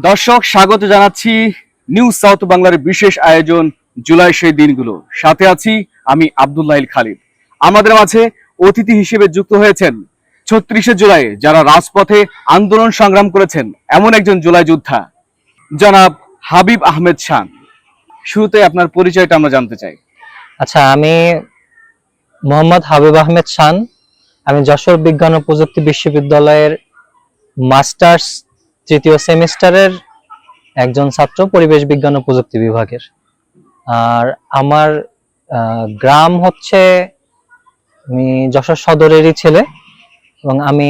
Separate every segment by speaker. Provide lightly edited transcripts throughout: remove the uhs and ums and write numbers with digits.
Speaker 1: দর্শক স্বাগত জানাচ্ছি নিউ সাউথ বাংলার বিশেষ আয়োজন জুলাই সেই দিনগুলো। সাথে আছি আমি আব্দুল্লাহ খালিদ। আমাদের মাঝে অতিথি হিসেবে যুক্ত হয়েছেন ৩৬শে জুলাই যারা রাজপথে আন্দোলন সংগ্রাম করেছেন এমন একজন জুলাই যোদ্ধা জনাব হাবিব আহমেদ শান। শুরুতে আপনার পরিচয়টা আমরা জানতে চাই।
Speaker 2: আচ্ছা, আমি মোহাম্মদ হাবিব আহমেদ শান। আমি যশোর বিজ্ঞান ও প্রযুক্তি বিশ্ববিদ্যালয়ের মাস্টার্স তৃতীয় সেমিস্টারের একজন ছাত্র, পরিবেশ বিজ্ঞান ও প্রযুক্তি বিভাগের। আর আমার গ্রাম হচ্ছে, আমি যশোর সদরেরই ছেলে এবং আমি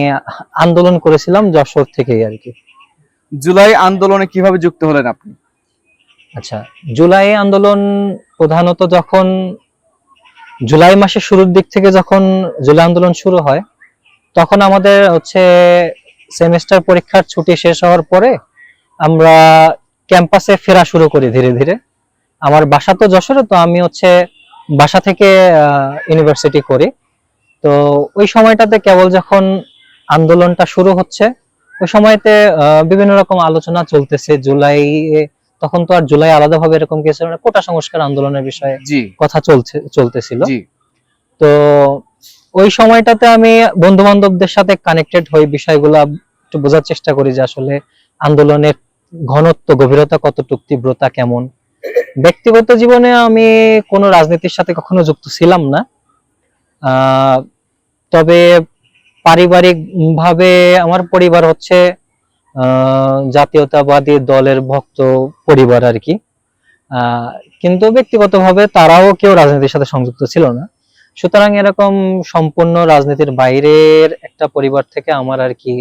Speaker 2: আন্দোলন করেছিলাম যশোর থেকেই আর কি।
Speaker 1: জুলাই আন্দোলনে কিভাবে যুক্ত হলেন আপনি?
Speaker 2: আচ্ছা, জুলাই আন্দোলন প্রধানত যখন জুলাই মাসের শুরুর দিক থেকে যখন জুলাই আন্দোলন শুরু হয়, তখন আমাদের হচ্ছে সেমিস্টার পরীক্ষার ছুটি শেষ হওয়ার পরে আমরা ক্যাম্পাসে ফেরা শুরু করি ধীরে ধীরে। আমার বাসা তো যশোরে, তো আমি হচ্ছে বাসা থেকে ইউনিভার্সিটি করি। তো ওই সময়টাতে কেবল যখন আন্দোলনটা শুরু হচ্ছে, ওই সময়তে বিভিন্ন রকম আলোচনা চলতেছে জুলাই। তখন তো আর জুলাই আলাদাভাবে এরকম কিছু না, কোটা সংস্কার আন্দোলনের বিষয়ে কথা চলতেছিল। তো ওই সময়টাতে আমি বন্ধু বান্ধবদের সাথে কানেক্টেড হই, বিষয়গুলো একটু বোঝার চেষ্টা করি যে আসলে আন্দোলনের ঘনত্ব, গভীরতা কতটুকু, তীব্রতা কেমন। ব্যক্তিগত জীবনে আমি কোনো রাজনীতির সাথে কখনো যুক্ত ছিলাম না, তবে পারিবারিক ভাবে আমার পরিবার হচ্ছে জাতীয়তাবাদী দলের ভক্ত পরিবার আর কি। কিন্তু ব্যক্তিগতভাবে তারাও কেউ রাজনীতির সাথে সংযুক্ত ছিল না। সুতরাং এরকম সম্পূর্ণ রাজনীতির বাইরের একটা পরিবার থেকে আমার আর কি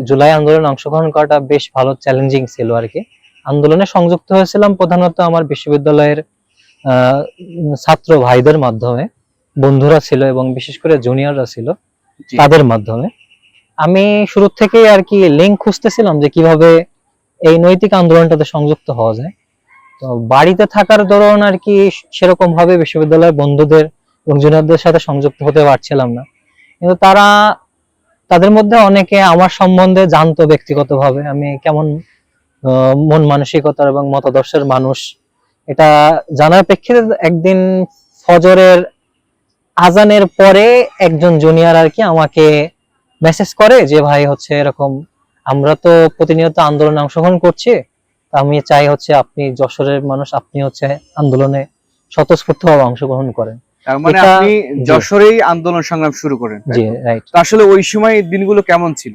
Speaker 2: জুলাই আন্দোলনে অংশগ্রহণ করাটা বেশ ভালো চ্যালেঞ্জিং ছিল আর কি। আন্দোলনে সংযুক্ত হয়েছিলাম প্রধানত আমার বিশ্ববিদ্যালয়ের ছাত্র ভাইদের মাধ্যমে, বন্ধুরা ছিল এবং বিশেষ করে জুনিয়ররা ছিল, তাদের মাধ্যমে। আমি শুরু থেকেই আর কি লিঙ্ক খুঁজতেছিলাম যে কিভাবে এই নৈতিক আন্দোলনটাতে সংযুক্ত হওয়া যায়। তো বাড়িতে থাকার দরুন আর কি সেরকম ভাবে বিশ্ববিদ্যালয়ের বন্ধুদের এবং জুনিয়রদের সাথে সংযুক্ত হতে পারছিলাম না। কিন্তু তাদের মধ্যে অনেকে আমার সম্বন্ধে জানতো ব্যক্তিগতভাবে আমি কেমন মন মানসিকতার এবং মতাদর্শের মানুষ। এটা জানার প্রেক্ষিতে একদিন ফজরের আজানের পরে একজন জুনিয়র আর কি আমাকে মেসেজ করে যে ভাই হচ্ছে এরকম, আমরা তো প্রতিনিয়ত আন্দোলনে অংশগ্রহণ করছি, আমি চাই হচ্ছে আপনি যশোরের মানুষ, আপনি হচ্ছে আন্দোলনে স্বতঃস্ফূর্তভাবে অংশগ্রহণ করেন।
Speaker 1: তার মানে আপনি যশোরেই আন্দোলন সংগ্রাম শুরু করেন?
Speaker 2: জি, রাইট।
Speaker 1: তো আসলে ওই সময় দিনগুলো কেমন ছিল?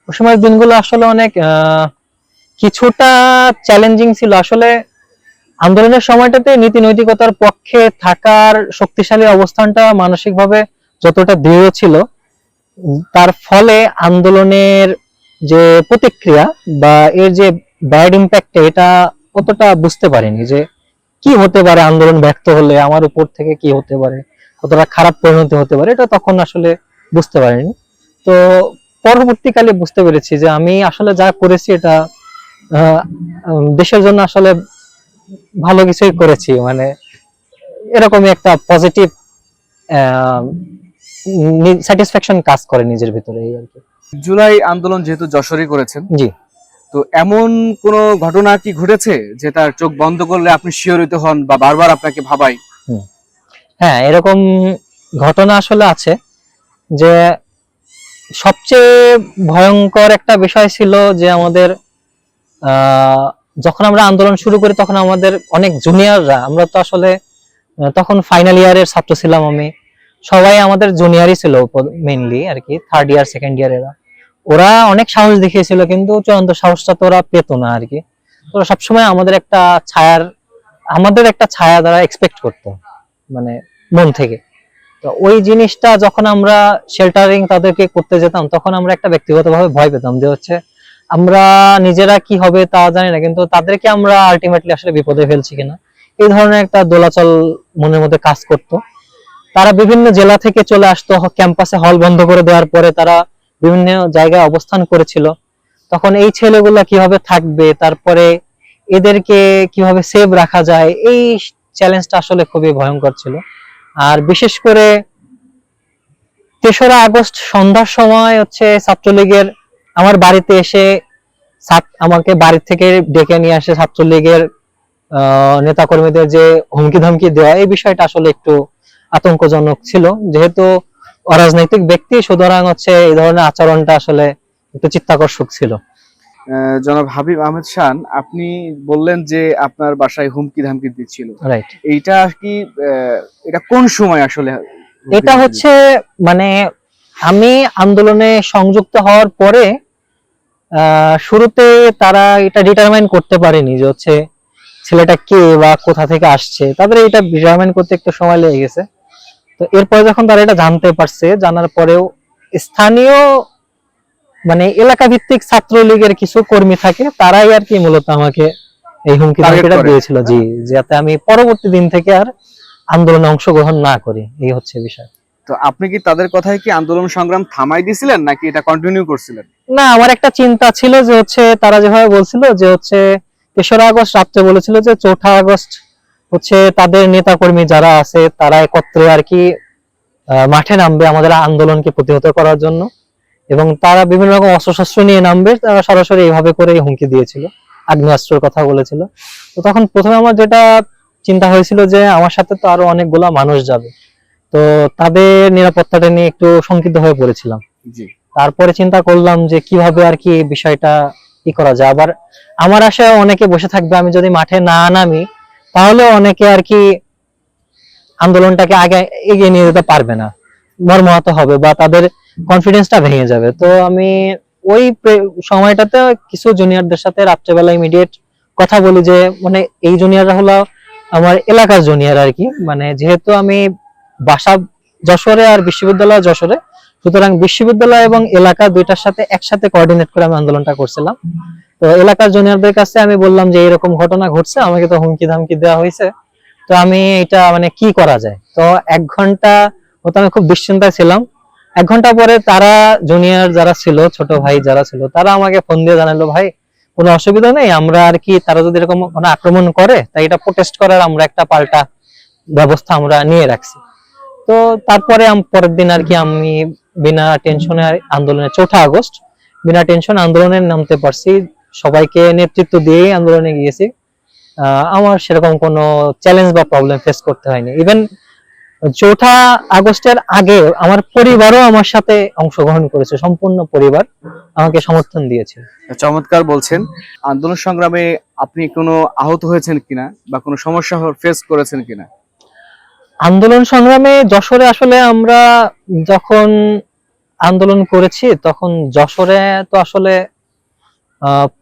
Speaker 2: ওই সময় দিনগুলো আসলে অনেক কিছুটা চ্যালেঞ্জিং ছিল। আসলে আন্দোলনের সময়টাতে নীতি নৈতিকতার পক্ষে থাকার শক্তিশালী অবস্থানটা মানসিকভাবে যতটা দৃঢ় ছিল, তার ফলে আন্দোলনের যে প্রতিক্রিয়া বা এর যে ব্যাড ইম্প্যাক্ট, এটা অতটা বুঝতে পারিনি যে কি হতে পারে আন্দোলন ব্যর্থ হলে আমার উপর থেকে কি হতে পারে, কতটা খারাপ পরিণতি হতে পারে, এটা তখন আসলে বুঝতে পারিনি। তো পরবর্তীকালে বুঝতে পেরেছি যে আমি আসলে যা করেছি এটা দেশের জন্য আসলে ভালো কিছুই করেছি, মানে এরকমই একটা পজিটিভ স্যাটিসফ্যাকশন কাজ করে নিজের ভিতরে এই আর কি।
Speaker 1: জুলাই আন্দোলন যেহেতু যশোরে করেছেন,
Speaker 2: জি,
Speaker 1: তো এমন কোন ঘটনা কি ঘটেছে যে তার চোখ বন্ধ করলে আপনি শিহরিত হন বা বারবার আপনাকে ভাবায়?
Speaker 2: হ্যাঁ, এরকম ঘটনা আসলে আছে। যে সবচেয়ে ভয়ঙ্কর একটা বিষয় ছিল যে আমাদের যখন আমরা আন্দোলন শুরু করি তখন আমাদের অনেক জুনিয়ররা, আমরা তো আসলে তখন ফাইনাল ইয়ারের ছাত্র ছিলাম, আমি সবাই আমাদের জুনিয়রই ছিল মেইনলি আর কি, থার্ড ইয়ার সেকেন্ড ইয়ার এরা। ওরা অনেক সাহস দেখিয়েছিল কিন্তু চূড়ান্ত সাহসটা তো ওরা পেতো না আর কি। ওরা সবসময় আমাদের একটা ছায়া দ্বারা এক্সপেক্ট করতো, মানে মন থেকে। তো ওই জিনিসটা যখন আমরা শেল্টারিং তাদেরকে করতে যেতাম, তখন আমরা একটা ব্যক্তিগতভাবে ভয় পেতাম যে হচ্ছে আমরা নিজেরা কি হবে তা জানি না, কিন্তু তাদেরকে আমরা আলটিমেটলি আসলে বিপদে ফেলছি কিনা, এই ধরনের একটা দোলাচল মনের মধ্যে কাজ করতো। তারা বিভিন্ন জেলা থেকে চলে আসতো, ক্যাম্পাসে হল বন্ধ করে দেওয়ার পরে তারা বিভিন্ন জায়গায় অবস্থান করেছিল। তখন এই ছেলেগুলা কিভাবে থাকবে, তারপরে এদেরকে কিভাবে সেভ রাখা যায়, এই চ্যালেঞ্জটা আসলে খুবই ভয়ঙ্কর ছিল। আর বিশেষ করে ৩রা আগস্ট সন্ধ্যার সময় হচ্ছে ছাত্রলীগের আমার বাড়িতে এসে আমাকে বাড়ি থেকে ডেকে নিয়ে আসে ছাত্রলীগের নেতা কর্মীদের যে হুমকি ধমকি দেওয়া, এই বিষয়টা আসলে একটু আতঙ্কজনক ছিল। যেহেতু অরাজনৈতিক ব্যক্তি, সুতরাং হচ্ছে এই ধরনের আচরণটা আসলে একটু চিত্তাকর্ষক ছিল।
Speaker 1: জনাব হাবিব আহমেদ শান, আপনি বললেন যে আপনার বাসায় হুমকি ধামকি দিচ্ছিল,
Speaker 2: রাইট।
Speaker 1: এইটা কি এটা কোন সময় আসলে
Speaker 2: এটা হচ্ছে মানে আমি আন্দোলনে সংযুক্ত হওয়ার পরে শুরুতে তারা এটা ডিটারমাইন করতে পারেনি যে হচ্ছে ছেলেটা কে বা কোথা থেকে আসছে, তাদের এটা ডিটারমাইন করতে একটু সময় লেগে গেছে। তো এরপরে যখন তারা এটা জানতে পারছে, জানার পরেও স্থানীয় মানে এলাকা ভিত্তিক ছাত্রলীগের কিছু কর্মী থাকে, তারাই আর কি মূলত আমাকে এই হুমকি ধামকিটা দিয়েছিল, জি, যাতে আমি পরবর্তী দিন থেকে আর আন্দোলনে অংশগ্রহণ না করি, এই হচ্ছে বিষয়।
Speaker 1: তো আপনি কি তাদের কথায় কি আন্দোলন সংগ্রাম থামাই দিয়েছিলেন নাকি এটা কন্টিনিউ করছিলেন?
Speaker 2: না, আমার একটা চিন্তা ছিল যে হচ্ছে তারা যেভাবে বলছিল যে হচ্ছে 3রা আগস্ট রাত্রে বলেছিল যে 4ঠা আগস্ট হচ্ছে তাদের নেতা কর্মী যারা আছে তারা একত্রে আর কি মাঠে নামবে আমাদের আন্দোলনকে প্রতিহত করার জন্য, এবং তারা বিভিন্ন রকম অস্ত্রশস্ত্র নিয়ে নামবে। তারা সরাসরি এইভাবে করে হুমকি দিয়েছিল, আগ্নেয়াস্ত্রের কথা বলেছিল। তো তখন প্রথমে আমার যেটা চিন্তা হয়েছিল যে আমার সাথে তো আরো অনেকগুলা মানুষ যাবে, তো তাদের নিরাপত্তাটা নিয়ে একটু শঙ্কিত হয়ে পড়েছিলাম।
Speaker 1: জি।
Speaker 2: তারপরে চিন্তা করলাম যে কিভাবে আর কি বিষয়টা কি করা যায়। আবার আমার আশায় অনেকে বসে থাকবে, আমি যদি মাঠে না নামি তাহলে অনেকে আর কি আন্দোলনটাকে আগে এগিয়ে নিয়ে যেতে পারবে না, মর্মাহত হবে বা তাদের কনফিডেন্সটা ভেঙে যাবে। তো আমি ওই সময়টাতে কিছু জুনিয়রদের সাথে রাত্রেবেলা ইমিডিয়েট কথা বলি যে মানে এই জুনিয়ররা হলো আমার এলাকার জুনিয়র আর কি, মানে যেহেতু আমি বাসা যশোরে আর বিশ্ববিদ্যালয় যশোরে, সুতরাং বিশ্ববিদ্যালয় এবং এলাকা দুইটার সাথে একসাথে কোঅর্ডিনেট করে আমি আন্দোলনটা করছিলাম। তো এলাকার জুনিয়রদের কাছে আমি বললাম যে এরকম ঘটনা ঘটছে, আমাকে তো হুমকি ধামকি দেওয়া হয়েছে, তো আমি এটা মানে কি করা যায়। তো 1 ঘন্টা মতো আমি খুব দুশ্চিন্তায় ছিলাম। 1 ঘন্টা পরে তারা জুনিয়র যারা ছিল, ছোট ভাই যারা ছিল, তারা আমাকে ফোন দিয়ে জানালো, ভাই কোনো অসুবিধা নেই, আমরা আর কি তারা যদি এরকম কোনো আক্রমণ করে তাই এটা প্রোটেস্ট করার আমরা একটা পাল্টা ব্যবস্থা আমরা নিয়ে রাখছি। তো তারপরে পরের দিন আর কি আমি বিনা টেনশনে আন্দোলনে 4ঠা আগস্ট বিনা টেনশন আন্দোলনে নামতে পারছি, সবাইকে নেতৃত্ব দিয়ে আন্দোলনে গিয়েছি। আমার সেরকম কোনো চ্যালেঞ্জ বা প্রবলেম ফেস করতে হয়নি। ইভেন 4ঠা আগস্টের আগে আমার পরিবারও আমার সাথে অংশগ্রহণ করেছে, সম্পূর্ণ পরিবার আমাকে সমর্থন দিয়েছে।
Speaker 1: চমৎকার বলছেন। আন্দোলন সংগ্রামে আপনি কোনো আহত হয়েছেন কিনা বা কোনো সমস্যা ফেস করেছেন কিনা?
Speaker 2: আন্দোলন সংগ্রামে যশোরে আসলে আমরা যখন আন্দোলন করেছি তখন যশোরে তো আসলে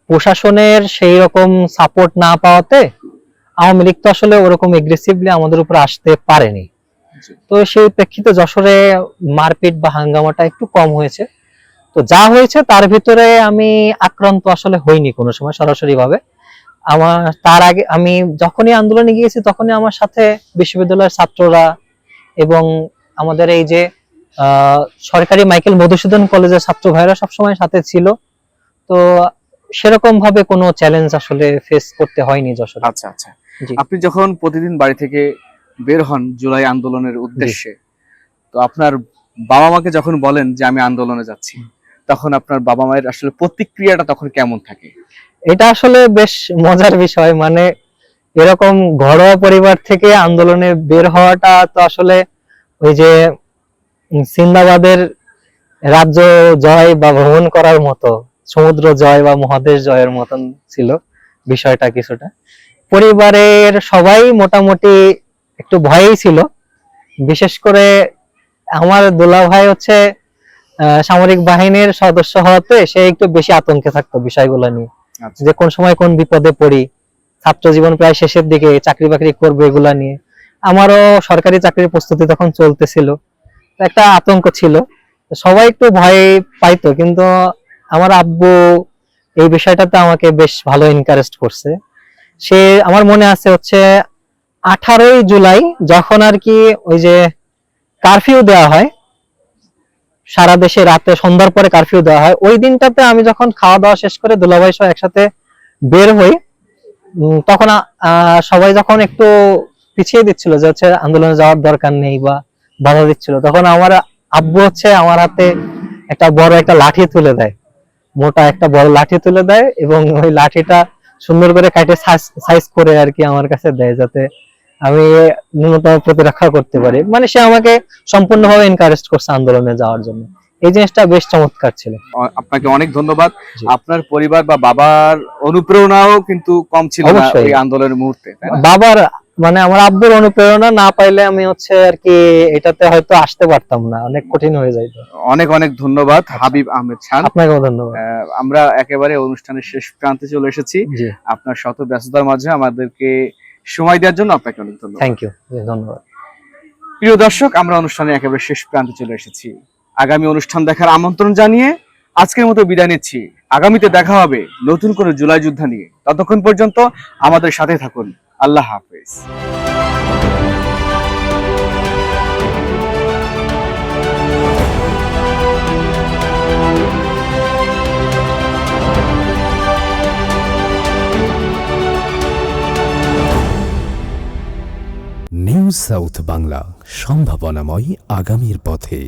Speaker 2: প্রশাসনের সেই রকম সাপোর্ট না পাওয়াতে আওয়ামী লীগ তো আসলে ওরকম এগ্রেসিভলি আমাদের উপর আসতে পারেনি। তো সেই প্রেক্ষিতে যশোরে মারপিট বা হাঙ্গামাটা একটু কম হয়েছে। তো যা হয়েছে তার ভিতরে আমি আক্রান্ত আসলে হইনি কোনো সময় সরাসরি ভাবে। আমার তার আগে আমি যখনই আন্দোলনে গিয়েছি তখনই আমার সাথে বিশ্ববিদ্যালয়ের ছাত্ররা এবং আমাদের এই যে সরকারি মাইকেল মধুসূদন কলেজের ছাত্র ভাইরা সবসময় সাথে ছিল। তো সেরকম ভাবে কোনো চ্যালেঞ্জ আসলে ফেস করতে হয়নি যশোরে।
Speaker 1: আচ্ছা আচ্ছা। আপনি যখন প্রতিদিন বাড়ি থেকে বের হন জুলাই আন্দোলনের উদ্দেশ্যে, তো আপনার বাবা মাকে যখন বলেন যে আমি আন্দোলনে যাচ্ছি, তখন আপনার বাবা মায়ের আসলে প্রতিক্রিয়াটা তখন কেমন থাকে?
Speaker 2: এটা আসলে বেশ মজার বিষয়, মানে এরকম ঘরোয়া পরিবার থেকে আন্দোলনে বের হওয়াটা তো আসলে ওই যে সিন্দাবাদের রাজ্য জয় বা ভ্রমণ করার মতো, সমুদ্র জয় বা মহাদেশ জয়ের মতন ছিল বিষয়টা কিছুটা। পরিবারের সবাই মোটামুটি একটু ভয়েই ছিল, বিশেষ করে আমার দুলা ভাই হচ্ছে সামরিক বাহিনীর সদস্য হওয়াতে সে একটু বেশি আতঙ্কে থাকতো বিষয়গুলো নিয়ে, যে কোন সময় কোন বিপদে পড়ি, ছাত্র জীবন প্রায় শেষের দিকে, চাকরি বাকরি করবে এগুলা নিয়ে। আমারও সরকারি চাকরির প্রস্তুতি তখন চলতেছিল, একটা আতঙ্ক ছিল, সবাই একটু ভয় পাইতো। কিন্তু আমার আব্বু এই বিষয়টাতে আমাকে বেশ ভালো এনকারেজ করছে। সে আমার মনে আছে হচ্ছে 18ই জুলাই যখন আর কি ওই যে কারফিউ দেওয়া হয় সারা দেশে, রাতে সন্ধ্যার পরে কারফিউ দেওয়া হয়, ওই দিনটাতে আমি যখন খাওয়া দাওয়া শেষ করে দুলাভাই সহ একসাথে বের হই, তখন সবাই যখন একটু পিছিয়ে দিচ্ছিল যে হচ্ছে আন্দোলনে যাওয়ার দরকার নেই বা বাধা দিচ্ছিল, তখন আমার আব্বু হচ্ছে আমার হাতে একটা বড় একটা লাঠি তুলে দেয়, মোটা একটা বড় লাঠি তুলে দেয় এবং ওই লাঠিটা সুন্দর করে কাটে সাইজ করে আর কি আমার কাছে দেয়, যাতে আমি ন্যূনতম প্রতিরক্ষা করতে পারি। মানে সে আমাকে সম্পূর্ণভাবে এনকারেজ করছে আন্দোলনে যাওয়ার জন্য। এই জিনিসটা বেশ চমৎকার ছিল।
Speaker 1: আপনাকে অনেক ধন্যবাদ।
Speaker 2: জি।
Speaker 1: আপনার পরিবার বা বাবার অনুপ্রেরণাও কিন্তু কম ছিল না
Speaker 2: অবশ্যই।
Speaker 1: ওই আন্দোলনের মুহূর্তে, তাই না?
Speaker 2: বাবার মানে আমার আব্বুর অনুপ্রেরণা না পাইলে আমি হচ্ছে আর কি এটাতে হয়তো আসতে পারতাম না, অনেক কঠিন হয়ে যাইতো।
Speaker 1: অনেক অনেক ধন্যবাদ হাবিব আহমেদ খান।
Speaker 2: আপনাকেও ধন্যবাদ।
Speaker 1: আমরা একেবারে অনুষ্ঠানের শেষ প্রান্তে চলে এসেছি।
Speaker 2: জি,
Speaker 1: আপনার শত ব্যস্ততার মাঝে আমাদেরকে সময় দেওয়ার জন্য আপনাকে অনেক ধন্যবাদ।
Speaker 2: থ্যাংক ইউ, ধন্যবাদ।
Speaker 1: প্রিয় দর্শক, আমরা অনুষ্ঠানের একেবারে শেষ প্রান্তে চলে এসেছি। আগামী অনুষ্ঠান দেখার আমন্ত্রণ জানিয়ে আজকের মতো বিদায় নিচ্ছি। আগামীতে দেখা হবে নতুন কোনো জুলাই যোদ্ধা নিয়ে। ততক্ষণ পর্যন্ত আমাদের সাথে থাকুন। আল্লাহ হাফেজ।
Speaker 3: নিউ সাউথ বাংলা, সম্ভাবনাময় আগামীর পথে।